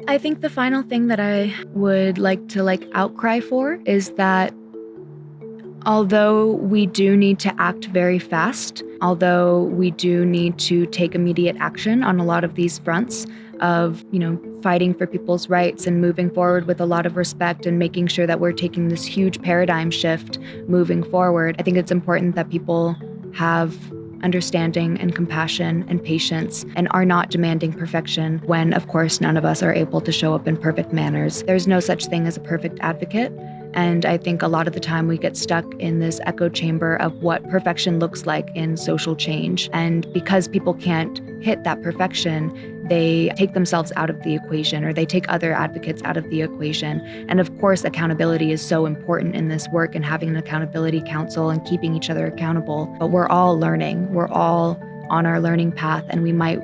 I think the final thing that I would like to outcry for is that although we do need to act very fast, although we do need to take immediate action on a lot of these fronts of, fighting for people's rights and moving forward with a lot of respect and making sure that we're taking this huge paradigm shift moving forward, I think it's important that people have understanding and compassion and patience and are not demanding perfection when, of course, none of us are able to show up in perfect manners. There's no such thing as a perfect advocate. And I think a lot of the time we get stuck in this echo chamber of what perfection looks like in social change. And because people can't hit that perfection, they take themselves out of the equation or they take other advocates out of the equation. And of course, accountability is so important in this work and having an accountability council and keeping each other accountable. But we're all learning. We're all on our learning path and we might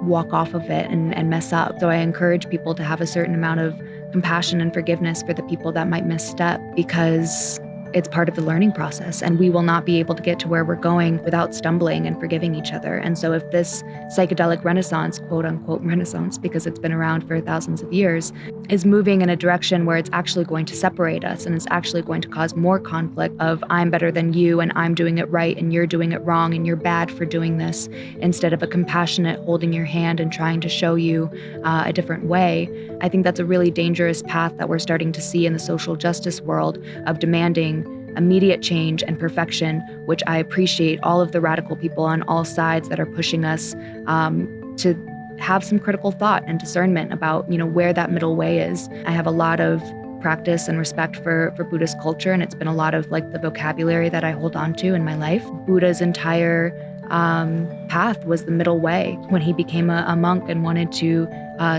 walk off of it and mess up. So I encourage people to have a certain amount of compassion and forgiveness for the people that might misstep because it's part of the learning process and we will not be able to get to where we're going without stumbling and forgiving each other. And so if this psychedelic renaissance, quote unquote renaissance, because it's been around for thousands of years, is moving in a direction where it's actually going to separate us and it's actually going to cause more conflict of I'm better than you and I'm doing it right and you're doing it wrong and you're bad for doing this, instead of a compassionate holding your hand and trying to show you a different way, I think that's a really dangerous path that we're starting to see in the social justice world of demanding immediate change and perfection, which I appreciate all of the radical people on all sides that are pushing us to have some critical thought and discernment about, where that middle way is. I have a lot of practice and respect for Buddhist culture, and it's been a lot of the vocabulary that I hold on to in my life. Buddha's entire path was the middle way. When he became a monk and wanted to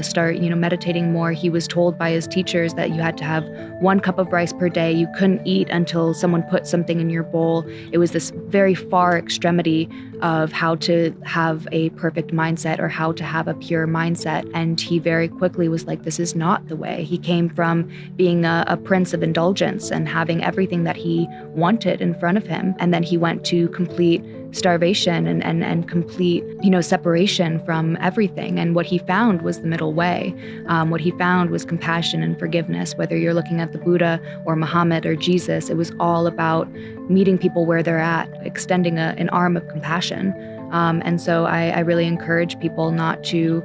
start, meditating more, he was told by his teachers that you had to have 1 cup of rice per day. You couldn't eat until someone put something in your bowl. It was this very far extremity of how to have a perfect mindset or how to have a pure mindset. And he very quickly was like, this is not the way. He came from being a prince of indulgence and having everything that he wanted in front of him. And then he went to complete starvation and complete, separation from everything. And what he found was the middle way. What he found was compassion and forgiveness. Whether you're looking at the Buddha or Muhammad or Jesus, it was all about meeting people where they're at, extending an arm of compassion. And so I really encourage people not to,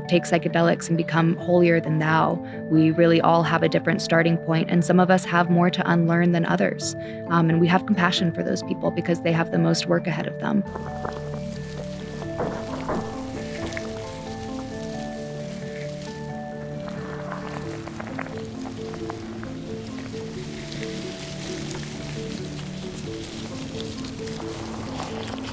take psychedelics and become holier than thou. We really all have a different starting point, and some of us have more to unlearn than others. And we have compassion for those people because they have the most work ahead of them.